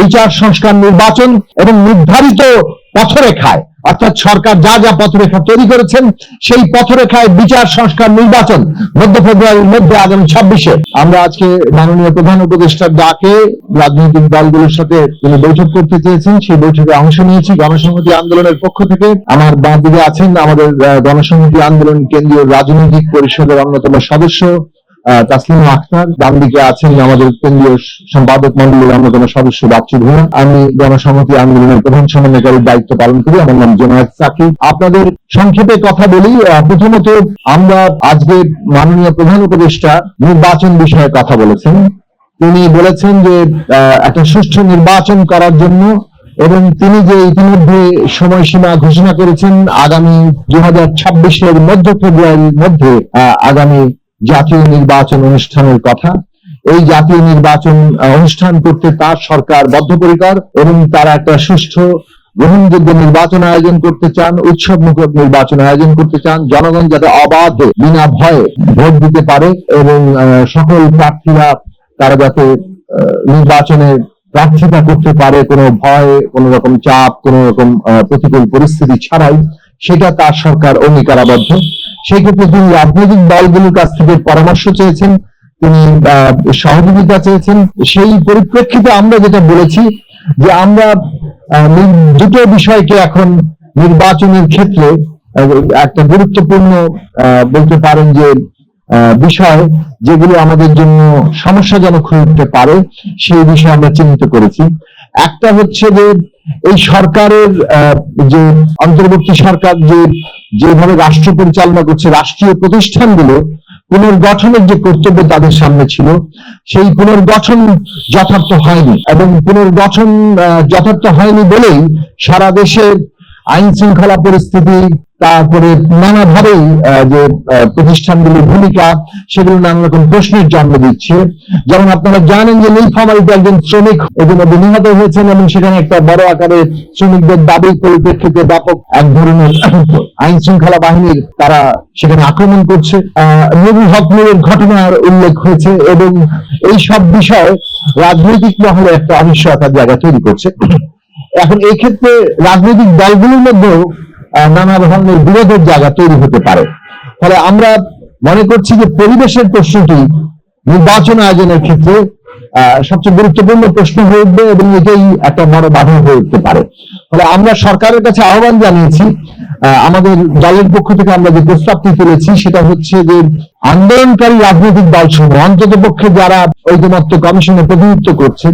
বিচার সংস্কার নির্বাচন এবং নির্ধারিত পথরেখায়, অর্থাৎ সরকার যা যা পথরেখা তৈরি করেছেন সেই পথরেখায় বিচার সংস্কার নির্বাচন মধ্য ফেব্রুয়ারির মধ্যে আগামী 26-এ। আমরা আজকে মাননীয় প্রধান উপদেষ্টার ডাকে রাজনৈতিক দলগুলোর সাথে তিনি বৈঠক করতে চেয়েছেন, সেই বৈঠকে অংশ নিয়েছি গণসংহতি আন্দোলনের পক্ষ থেকে। আমার বাঁ দিকে আছেন আমাদের গণসংহতি আন্দোলন কেন্দ্রীয় রাজনৈতিক পরিষদের অন্যতম সদস্য তাসলিমা আক্তার, ডান দিকে আছেন আমাদের কেন্দ্রীয় সম্পাদক মন্ডলীর অন্যতম সদস্য বাচ্চু ভূঁইয়া। আমি গণসংহতি আন্দোলনের প্রধান সমন্বয়কারীর দায়িত্ব পালন করি, আমার নাম জোনায়েদ সাকিব। আপনাদের সংক্ষেপে কথা বলি। প্রথমত, আমরা আজকে মাননীয় প্রধান উপদেষ্টা নির্বাচন বিষয়ে কথা বলেছেন। তিনি বলেছেন যে একটা সুষ্ঠু নির্বাচন করার জন্য, এবং তিনি যে ইতিমধ্যে সময়সীমা ঘোষণা করেছেন আগামী 2026-এর মধ্য ফেব্রুয়ারির মধ্যে আগামী জাতীয় নির্বাচন অনুষ্ঠানের কথা। এই জাতীয় নির্বাচন অনুষ্ঠান করতে তার সরকার বদ্ধপরিকর, এবং তারা একটা সুষ্ঠু গ্রহণযোগ্য নির্বাচন আয়োজন করতে চান, উৎসবমুখর নির্বাচন আয়োজন করতে চান। জনগণ যাতে অবাধে বিনা ভয়ে ভোট দিতে পারে, এবং সকল প্রার্থীরা তারা যাতে নির্বাচনে প্রার্থিতা করতে পারে কোনো ভয়, কোন রকম চাপ, কোন রকম প্রতিকূল পরিস্থিতি ছাড়াই, সেটা তার সরকার অঙ্গীকারাবদ্ধ। সেই ক্ষেত্রে তিনি রাজনৈতিক দলগুলোর কাছ থেকে পরামর্শ চেয়েছেন, তিনি সহযোগিতা চেয়েছেন। সেই পরিপ্রেক্ষিতে আমরা যেটা বলেছি যে আমরা দুটো বিষয়কে এখন নির্বাচনের ক্ষেত্রে একটা গুরুত্বপূর্ণ বলতে পারেন যে বিষয়, যেগুলো আমাদের জন্য সমস্যাজনক হয়ে উঠতে পারে, সেই বিষয়ে আমরা চিহ্নিত করেছি। একটা হচ্ছে যে এই সরকারের যে অন্তর্বর্তী সরকার যেভাবে রাষ্ট্র পরিচালনা করছে, রাষ্ট্রীয় প্রতিষ্ঠানগুলো পুনর্গঠনের যে কর্তব্য তাদের সামনে ছিল, সেই পুনর্গঠন যথার্থ হয়নি, এবং পুনর্গঠন যথার্থ হয়নি বলেই সারা দেশে আইন শৃঙ্খলা পরিস্থিতি, তারপরে নানাভাবেই যে প্রতিষ্ঠানগুলির ভূমিকা, সেগুলো নানা রকম প্রশ্নের জন্ম দিচ্ছে। যেমন আপনারা জানেন যে নীলফামারীতে একজন শ্রমিক ইতিমধ্যে নিহত হয়েছেন, এবং সেখানে একটা বড় আকারে শ্রমিকদের দাবির পরিপ্রেক্ষিতে ব্যাপক এক ধরনের আইন শৃঙ্খলা বাহিনীর তারা সেখানে আক্রমণ করছে। নুরুল হক নূরের ঘটনার উল্লেখ হয়েছে, এবং এই সব বিষয় রাজনৈতিক মহলে একটা অনিশ্চয়তার জায়গা তৈরি করছে। এখন এই ক্ষেত্রে রাজনৈতিক দলগুলোর মধ্যেও নানা ধরনের বিরোধের জায়গা তৈরি হতে পারে। ফলে আমরা মনে করছি যে পরিবেশের প্রশ্নটি নির্বাচন আয়োজনের ক্ষেত্রে সবচেয়ে গুরুত্বপূর্ণ প্রশ্ন হয়ে উঠবে, এবং এটাই একটা বড় বাধা হয়ে উঠতে পারে। ফলে আমরা সরকারের কাছে আহ্বান জানিয়েছি, আমাদের দলের পক্ষ থেকে আমরা যে প্রস্তাবটি তুলেছি সেটা হচ্ছে যে আন্দোলনকারী রাজনৈতিক দলসমূহ, অন্তত পক্ষে যারা ঐকমত্য কমিশনে প্রতিনিধিত্ব করছেন,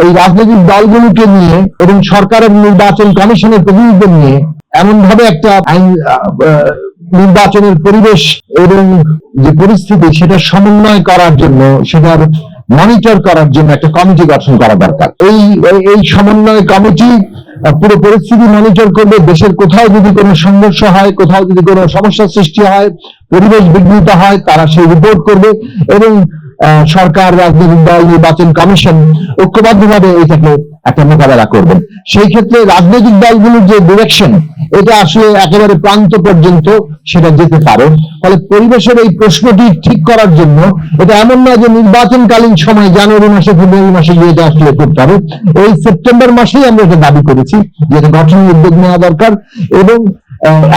এই রাজনৈতিক দলগুলোকে নিয়ে এবং সরকারের নির্বাচন কমিশনের প্রতিনিধিত্ব নিয়ে এমন ভাবে একটা আইন নির্বাচনের পরিবেশ এবং যে পরিস্থিতি সেটা সমন্বয় করার জন্য, সেটার মনিটর করার জন্য একটা কমিটি গঠন করা দরকার। এই সমন্বয় কমিটি পুরো পরিস্থিতি মনিটর করবে। দেশের কোথাও যদি কোনো সংঘর্ষ হয়, কোথাও যদি কোনো সমস্যার সৃষ্টি হয়, পরিবেশ বিঘ্নিত হয়, তারা সেই রিপোর্ট করবে, এবং সরকার, রাজনৈতিক দল, নির্বাচন কমিশন ঐক্যবদ্ধভাবে এটাকে একটা মোকাবেলা করবেন। সেই ক্ষেত্রে রাজনৈতিক দলগুলোর যে ডিরেকশন, এটা আসলে একেবারে প্রান্ত পর্যন্ত সেটা যেতে পারে। ফলে পরিবেশের এই প্রশ্নটি ঠিক করার জন্য এটা এমন নয় যে নির্বাচনকালীন সময় জানুয়ারি মাসে, ফেব্রুয়ারি মাসে গিয়ে এটা আসলে করতে হবে। এই সেপ্টেম্বর মাসেই আমরা এটা দাবি করেছি যে এটা গঠনের উদ্যোগ নেওয়া দরকার, এবং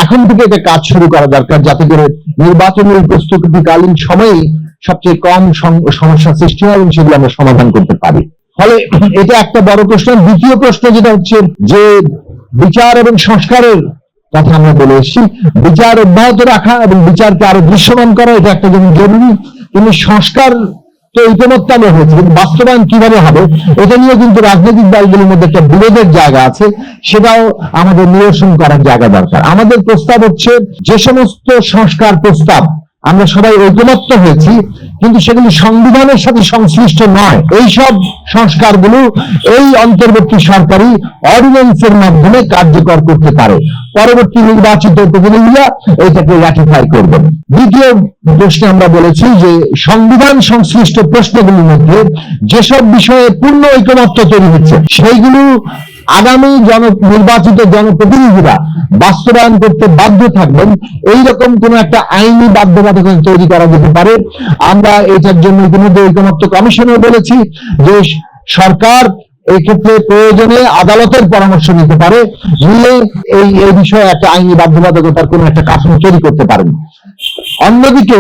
এখন থেকে এটা কাজ শুরু করা দরকার, যাতে করে নির্বাচনের প্রস্তুতিকালীন সময়ে সবচেয়ে কম সমস্যা সৃষ্টি হয় এবং সেগুলো আমরা সমাধান করতে পারি। ফলে এটা একটা বড় প্রশ্ন। দ্বিতীয় প্রশ্ন যেটা হচ্ছে যে বিচার এবং সংস্কারের কথা আমরা বলে এসেছি, বিচার অব্যাহত রাখা এবং বিচারকে আরো দৃশ্যমান করা, এটা একটা যেমন জরুরি, কিন্তু সংস্কার তো ইতিমধ্যে আমরা হয়েছে, কিন্তু বাস্তবায়ন কিভাবে হবে এটা নিয়ে কিন্তু রাজনৈতিক দলগুলোর মধ্যে একটা বিরোধের জায়গা আছে, সেটাও আমাদের নিরসন করার জায়গা দরকার। আমাদের প্রস্তাব হচ্ছে যে সমস্ত সংস্কার প্রস্তাব আমরা সবাই ঐকমত্য হয়েছি, কিন্তু সেগুলি সংবিধানের সাথে সংশ্লিষ্ট নয়, এই সব সংস্কারগুলো এই অন্তর্বর্তী সরকারি অর্ডিন্যান্সের মাধ্যমে কার্যকর করতে পারে। পরবর্তী নির্বাচিত প্রতিনিধিরা এটাকে রাটিফাই করবেন। দ্বিতীয় প্রশ্নে আমরা বলেছি যে সংবিধান সংশ্লিষ্ট প্রশ্নগুলির মধ্যে যেসব বিষয়ে পূর্ণ ঐকমত্য তৈরি হচ্ছে, সেইগুলো আগামী নির্বাচিত জনপ্রতিনিধিরা বাস্তবায়ন করতে বাধ্য থাকবেন। এইরকম কোন একটা আইনি বাধ্যবাধকতা তৈরি করা যেতে পারে। আমরা এটার জন্য ইতিমধ্যে ঐকমত্য কমিশনে বলেছি যে সরকার এই ক্ষেত্রে প্রয়োজনে আদালতের পরামর্শ নিতে পারে, নিয়ে এই বিষয়ে একটা আইনি বাধ্যবাধকতার কোন একটা কাঠামো তৈরি করতে পারেন। অন্যদিকে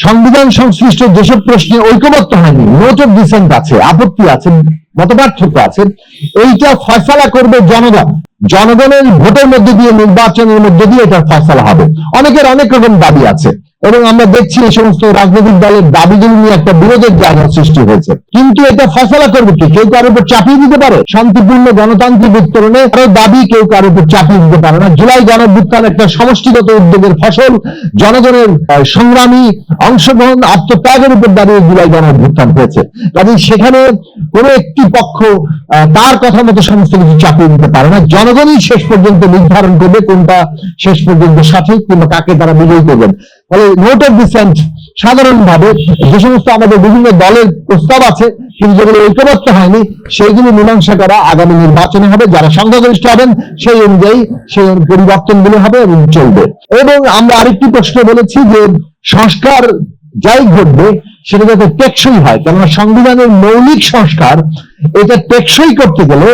সংবিধান সংশ্লিষ্ট যেসব প্রশ্নে ঐকমত্য হয়নি, নোট অফ ডিসেন্ট আছে, আপত্তি আছে, মতপার্থক্য আছে, এইটা ফয়সালা করবে জনগণ। জনগণের ভোটের মধ্যে দিয়ে, নির্বাচনের মধ্যে দিয়ে এটার ফয়সালা হবে। অনেকের অনেক রকম দাবি আছে এবং আমরা দেখছি এই সমস্ত রাজনৈতিক দলের দাবিগুলি নিয়ে একটা বিরোধের জায়গা সৃষ্টি হয়েছে। কিন্তু এটা ফয়সালা করবে কি? কেউ কারোর উপর চাপিয়ে দিতে পারে? শান্তিপূর্ণ গণতান্ত্রিক উত্তরণে কারো দাবি কেউ কারোর উপর চাপিয়ে দিতে পারে না। জুলাই গণঅভ্যুত্থান একটা সমষ্টিগত উদ্যোগের ফসল, জনগণের সংগ্রামী অংশগ্রহণ, আত্মত্যাগের উপর দাঁড়িয়ে জুলাই গণঅভ্যুত্থান হয়েছে। কাজেই সেখানে কোনো একটি পক্ষ তার কথা মতো সমস্ত কিছু চাপিয়ে দিতে পারে না। জনগণই শেষ পর্যন্ত নির্ধারণ করবে কোনটা শেষ পর্যন্ত সঠিক কিংবা কাকে তারা বিজয়ী করবেন। ফলে নোট অফ ডিসেন্ট সাধারণভাবে যে সমস্ত আমাদের বিভিন্ন দলের প্রস্তাব আছে কিন্তু যেগুলো ঐকমত্য হয়নি, সেইগুলো মীমাংসা করা আগামী নির্বাচনে হবে। যারা সংখ্যাগরিষ্ঠ হবেন সেই অনুযায়ী সেই পরিবর্তনগুলো হবে এবং চলবে। এবং আমরা আরেকটি প্রশ্ন বলেছি যে সংস্কার যাই ঘটবে সেটা যাতে টেকসই হয়, কেননা সংবিধানের মৌলিক সংস্কার এটা টেকসই করতে গেলে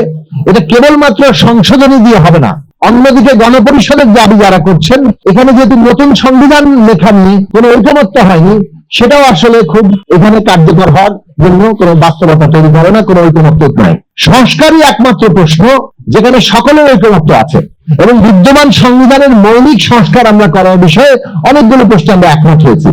এটা কেবলমাত্র সংশোধনী দিয়ে হবে না। অন্যদিকে গণপরিষদের দাবি যারা করছেন, এখানে যেহেতু নতুন সংবিধান লেখা নিয়ে কোনো ঐকমত্য হয়নি, সেটাও আসলে খুব এখানে কার্যকর হওয়ার জন্য কোনো বাস্তবতা তৈরি করে না, কোনো ঐকমত্য নাই। সংস্কারই একমাত্র প্রশ্ন যেখানে সকলের ঐকমত্য আছে এবং বিদ্যমান সংবিধানের মৌলিক সংস্কার আমরা করার বিষয়ে অনেকগুলো প্রশ্নে আমরা একমত হয়েছি।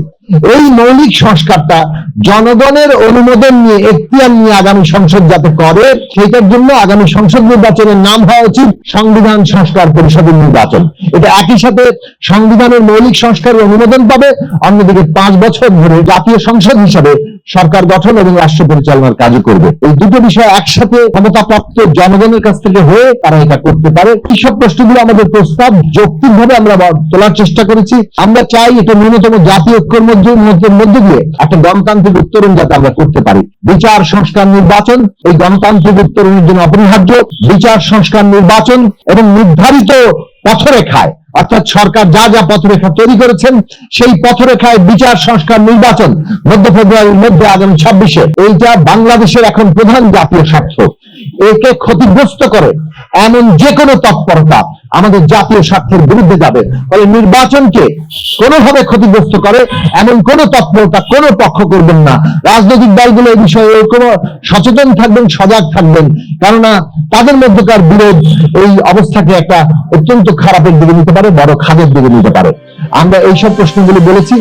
এই মৌলিক সংস্কারটা জনগণের অনুমোদন নিয়ে, এখতিয়ার নিয়ে আগামী সংসদ যাতে করে, সেটার জন্য আগামী সংসদ নির্বাচনের নাম হওয়া উচিত সংবিধান সংস্কার পরিষদের নির্বাচন। এটা একই সাথে সংবিধানের মৌলিক সংস্কারের অনুমোদন পাবে, অন্যদিকে 5 বছর ধরে জাতীয় সংসদ হিসাবে সরকার গঠন এবং রাষ্ট্র পরিচালনার কাজ করবে। এই দুটো বিষয় একসাথে ক্ষমতাপ্রাপ্ত জনগণের কাছ থেকে হয়ে তারা এটা করতে পারে। এইসব প্রশ্নগুলো আমাদের প্রস্তাব যৌক্তিকভাবে আমরা তোলার চেষ্টা করেছি। আমরা চাই এটা ন্যূনতম জাতীয় ঐক্যের মধ্যে দিয়ে একটা গণতান্ত্রিক উত্তরণ যাতে আমরা করতে পারি। বিচার সংস্কার নির্বাচন এই গণতান্ত্রিক উত্তরণের জন্য অপরিহার্য। বিচার সংস্কার নির্বাচন এবং নির্ধারিত পথরেখায়, অর্থাৎ সরকার যা যা পথরেখা তৈরি করেছেন সেই পথরেখায় বিচার সংস্কার নির্বাচন মধ্য ফেব্রুয়ারির মধ্যে আগামী 26-এ, এইটা বাংলাদেশের এখন প্রধান জাতীয় স্বার্থ। একে ক্ষতিগ্রস্ত করে এমন যে কোনো তৎপরতা আমাদের জাতীয় স্বার্থের বিরুদ্ধে যাবে। ফলে নির্বাচনকে কোনোভাবে ক্ষতিগ্রস্ত করে এমন কোন তৎপরতা কোন পক্ষ করবেন না। রাজনৈতিক দলগুলো এই বিষয়ে সচেতন থাকবেন, সজাগ থাকবেন, কেননা তাদের মধ্যকার বিরোধ এই অবস্থাকে একটা অত্যন্ত খারাপের দিকে নিতে পারে, বড় খাদের দিকে নিতে পারে। আমরা এইসব প্রশ্নগুলো বলেছি।